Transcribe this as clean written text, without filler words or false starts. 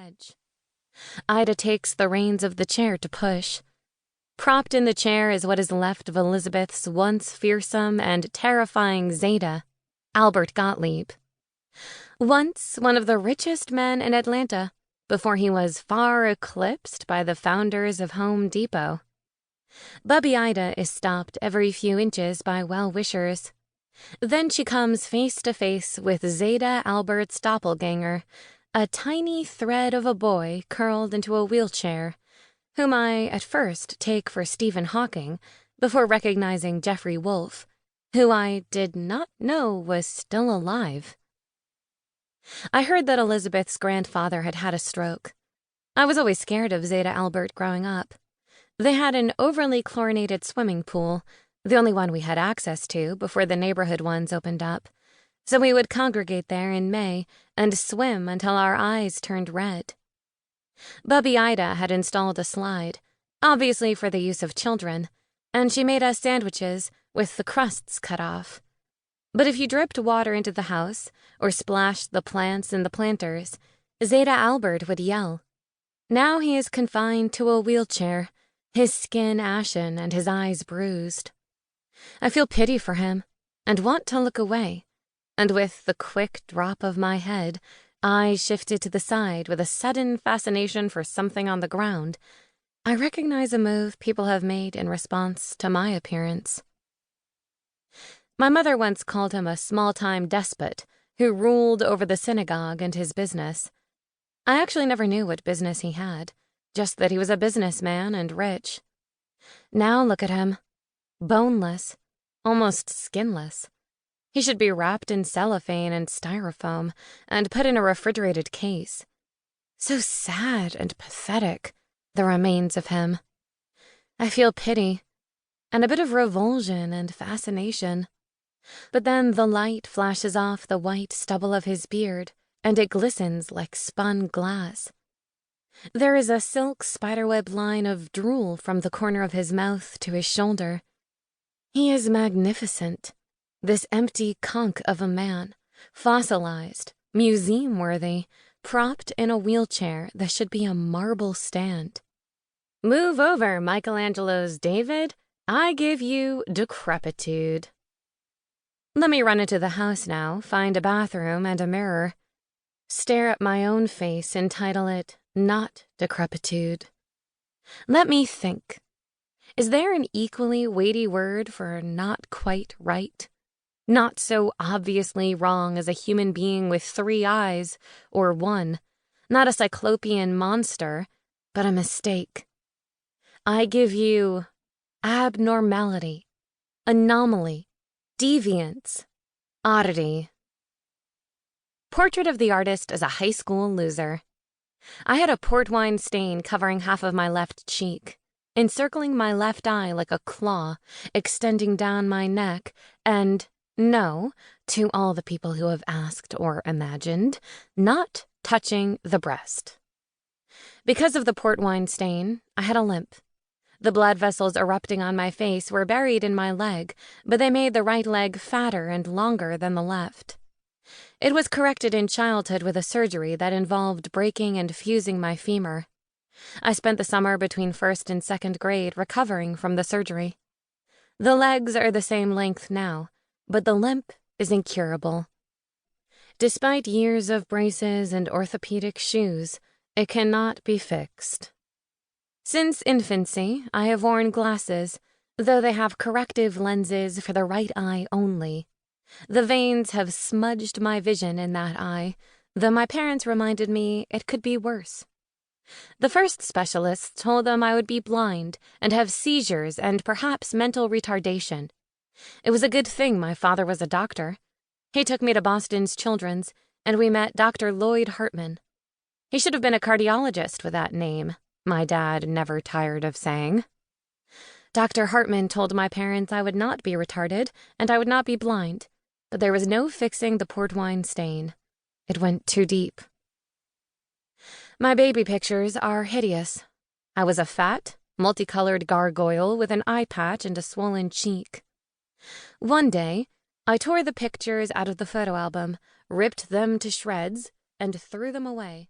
edge. Ida takes the reins of the chair to push. Propped in the chair is what is left of Elizabeth's once fearsome and terrifying Zeta, Albert Gottlieb. Once one of the richest men in Atlanta, before he was far eclipsed by the founders of Home Depot. Bubby Ida is stopped every few inches by well-wishers. Then she comes face to face with Zeta Albert's doppelganger, a tiny thread of a boy curled into a wheelchair, whom I at first take for Stephen Hawking before recognizing Jeffrey Wolfe, who I did not know was still alive. I heard that Elizabeth's grandfather had had a stroke. I was always scared of Zeta Albert growing up. They had an overly chlorinated swimming pool, the only one we had access to before the neighborhood ones opened up, so we would congregate there in May and swim until our eyes turned red. Bubby Ida had installed a slide, obviously for the use of children, and she made us sandwiches with the crusts cut off. But if you dripped water into the house or splashed the plants in the planters, Zeta Albert would yell. Now he is confined to a wheelchair, his skin ashen and his eyes bruised. I feel pity for him and want to look away, and with the quick drop of my head, eyes shifted to the side with a sudden fascination for something on the ground, I recognize a move people have made in response to my appearance. My mother once called him a small-time despot who ruled over the synagogue and his business. I actually never knew what business he had, just that he was a businessman and rich. Now look at him. Boneless, almost skinless. He should be wrapped in cellophane and styrofoam and put in a refrigerated case. So sad and pathetic, the remains of him. I feel pity and a bit of revulsion and fascination. But then the light flashes off the white stubble of his beard, and it glistens like spun glass. There is a silk spiderweb line of drool from the corner of his mouth to his shoulder. He is magnificent, this empty conch of a man, fossilized, museum-worthy, propped in a wheelchair that should be a marble stand. Move over, Michelangelo's David. I give you decrepitude. Let me run into the house now, find a bathroom and a mirror. Stare at my own face and title it, Not Decrepitude. Let me think. Is there an equally weighty word for not quite right? Not so obviously wrong as a human being with 3 eyes, or 1. Not a cyclopean monster, but a mistake. I give you abnormality, anomaly, deviance, oddity. Portrait of the artist as a high school loser. I had a port wine stain covering half of my left cheek, encircling my left eye like a claw, extending down my neck, and, no, to all the people who have asked or imagined, not touching the breast. Because of the port wine stain, I had a limp. The blood vessels erupting on my face were buried in my leg, but they made the right leg fatter and longer than the left. It was corrected in childhood with a surgery that involved breaking and fusing my femur. I spent the summer between 1st and 2nd grade recovering from the surgery. The legs are the same length now, but the limp is incurable. Despite years of braces and orthopedic shoes, it cannot be fixed. Since infancy, I have worn glasses, though they have corrective lenses for the right eye only. The veins have smudged my vision in that eye, though my parents reminded me it could be worse. The first specialists told them I would be blind and have seizures and perhaps mental retardation. It was a good thing my father was a doctor. He took me to Boston's Children's, and we met Dr. Lloyd Hartman. He should have been a cardiologist with that name, my dad never tired of saying. Dr. Hartman told my parents I would not be retarded and I would not be blind, but there was no fixing the port wine stain. It went too deep. My baby pictures are hideous. I was a fat, multicolored gargoyle with an eye patch and a swollen cheek. One day, I tore the pictures out of the photo album, ripped them to shreds, and threw them away.